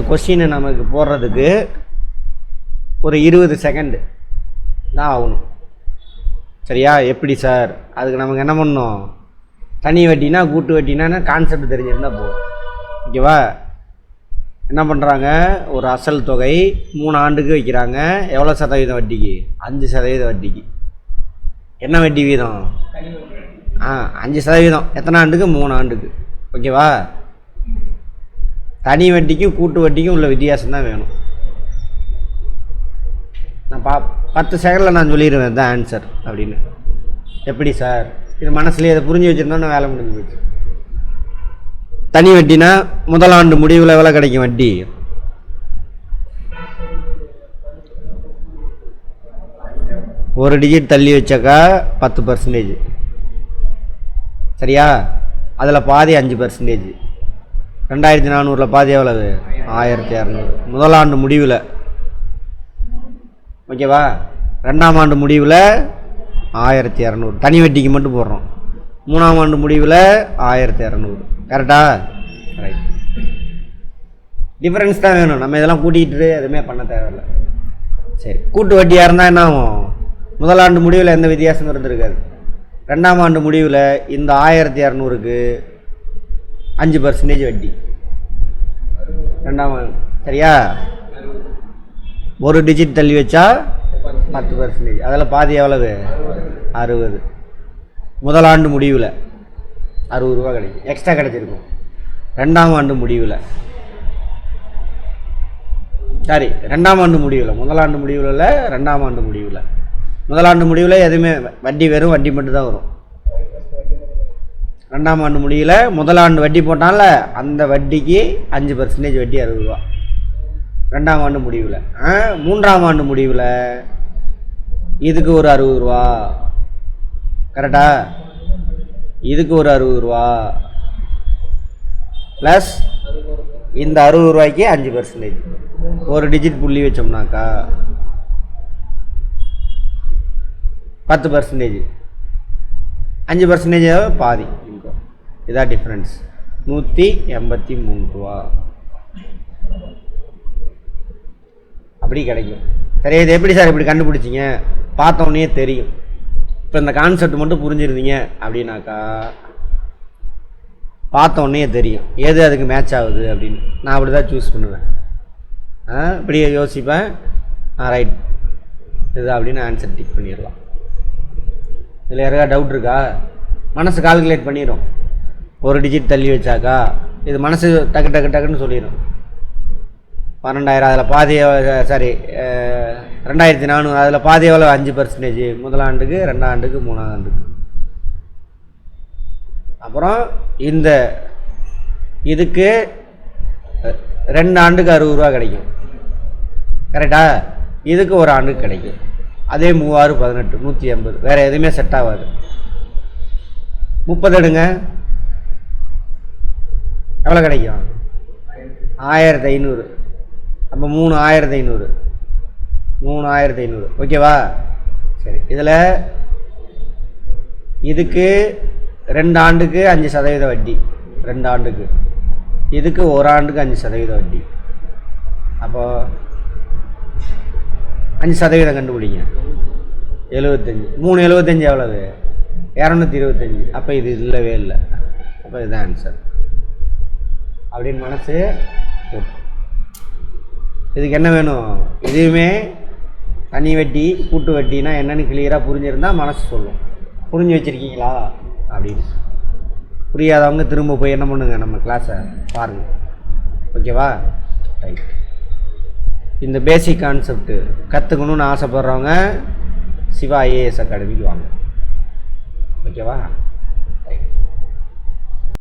கொஸ்டினை நமக்கு போடுறதுக்கு ஒரு 20 செகண்டு தான் ஆகணும். சரியா? எப்படி சார்? அதுக்கு நமக்கு என்ன பண்ணணும்? தனி வட்டினா கூட்டு வட்டினா கான்செப்ட் தெரிஞ்சிருந்தால் போதும். ஓகேவா? என்ன பண்ணுறாங்க, ஒரு அசல் தொகை 3 ஆண்டுக்கு வைக்கிறாங்க. எவ்வளோ சதவீதம் வட்டிக்கு? 5% வட்டிக்கு. என்ன வட்டி வீதம்? 5%. எத்தனை ஆண்டுக்கு? 3 ஆண்டுக்கு. ஓகேவா? தனி வட்டிக்கும் கூட்டு வட்டிக்கும் உள்ள வித்தியாசம் தான் வேணும். நான் 10 செகண்டில் நான் சொல்லிடுவேன் தான் ஆன்சர் அப்படின்னு. எப்படி சார்? இது மனசுலேயே அதை புரிஞ்சு வச்சுருந்தோன்னா வேலை முடிஞ்சு போச்சு. தனி வட்டினா முதலாண்டு முடிவில் எவ்வளோ கிடைக்கும் வட்டி? ஒரு டிஜிட் தள்ளி வச்சாக்கா 10%. சரியா? அதில் பாதி 5%. 2400 பாதி எவ்வளவு? 1200. முதலாண்டு முடிவில். ஓகேவா? 2ஆம் ஆண்டு முடிவில் 1200 தனி வட்டிக்கு மட்டும் போடுறோம். 3ஆம் ஆண்டு முடிவில் 1200. கரெக்டா? ரைட். டிஃப்ரென்ஸ் தான் வேணும். நம்ம இதெல்லாம் கூட்டிகிட்டு எதுவுமே பண்ண தேவையில்லை. சரி, கூட்டு வட்டியாக இருந்தால் என்ன ஆகும்? முதலாண்டு முடிவில் எந்த வித்தியாசமும் இருந்திருக்காது. 2ஆம் ஆண்டு முடிவில் இந்த 1200க்கு 5% வட்டி. 2ஆம் ஆண்டு. சரியா? ஒரு டிஜிட் தள்ளி வச்சா 10%. அதில் பாதி எவ்வளவு? 60. முதலாண்டு முடிவில் 60 ரூபா கிடைக்கும். எக்ஸ்ட்ரா கிடைச்சிருக்கும். 2ஆம் ஆண்டு முடிவில், சாரி 2ஆம் ஆண்டு முடிவில், முதலாண்டு முடிவில் இல்லை, 2ஆம் ஆண்டு முடிவில். முதலாண்டு முடிவில் எதுவுமே வட்டி, வெறும் வட்டி மட்டும்தான் வரும். 2ஆம் ஆண்டு முடிவில் முதலாண்டு வட்டி போட்டால அந்த வட்டிக்கு 5% வட்டி 60 ரூபா. 2ஆம் ஆண்டு முடிவில். 3ஆம் ஆண்டு முடிவில் இதுக்கு ஒரு 60 ரூபா. கரெக்டா? இதுக்கு ஒரு 60 ரூபா ப்ளஸ் இந்த 60 ரூபாய்க்கு 5%. ஒரு டிஜிட் புள்ளி வச்சோம்னாக்கா 10%. 5% பாதி. இதான் டிஃப்ரென்ஸ். 183 ரூபா அப்படி கிடைக்கும். சரி, இது எப்படி சார் இப்படி கண்டுபிடிச்சிங்க? பார்த்தோன்னே தெரியும். இப்போ இந்த கான்செப்ட் மட்டும் புரிஞ்சுருந்தீங்க அப்படின்னாக்கா பார்த்தோன்னே தெரியும் எது அதுக்கு மேட்ச் ஆகுது அப்படின்னு. நான் அப்படி தான் சூஸ் பண்ணுவேன். இப்படி யோசிப்பேன். ரைட், இது அப்படின்னு ஆன்சர் டிக் பண்ணிடலாம். இதில் யாருக்கா டவுட் இருக்கா? மனசு கால்குலேட் பண்ணிடும். ஒரு டிஜிட் தள்ளி வச்சாக்கா இது மனசு டக்கு டக்கு டக்குன்னு சொல்லிடும். 12,000 அதில் பாதி, சாரி 2400 அதில் பாதி எவ்வளோ? 5%. முதலாண்டுக்கு, 2ஆம் ஆண்டுக்கு, 3ஆம் ஆண்டுக்கு. அப்புறம் இந்த இதுக்கு 2 ஆண்டுக்கு 60 ரூபா கிடைக்கும். கரெக்டா? இதுக்கு ஒரு ஆண்டுக்கு கிடைக்கும். அதே 3 6 18 180. வேறு எதுவுமே செட் ஆகாது. 30 எடுங்க, எவ்வளோ கிடைக்கும்? 1500. அப்போ 3500. 3500. ஓகேவா? சரி, இதில் இதுக்கு 2 ஆண்டுக்கு 5% வட்டி. 2 ஆண்டுக்கு. இதுக்கு ஒரு ஆண்டுக்கு 5% வட்டி. அப்போ 5% கண்டுபிடிங்க. 75. 375 எவ்வளவு? 225. அப்போ இது இல்லவே இல்லை. அப்போ இதுதான் ஆன்சர் அப்படின்னு மனசு போட்டு. இதுக்கு என்ன வேணும்? இதுவுமே தனி வட்டி கூட்டு வட்டினா என்னன்னு கிளியராக புரிஞ்சிருந்தா மனசு சொல்லும். புரிஞ்சு வச்சுருக்கீங்களா அப்படின்னு. புரியாதவங்க திரும்ப போய் என்ன பண்ணுங்க, நம்ம கிளாஸை பாருங்கள். ஓகேவா? ரைட். இந்த பேசிக் கான்செப்ட் கற்றுக்கணுன்னு ஆசைப்பட்றவங்க சிவா ஐஏஎஸ் அகாடமிக்கு வாங்க. ஓகேவா?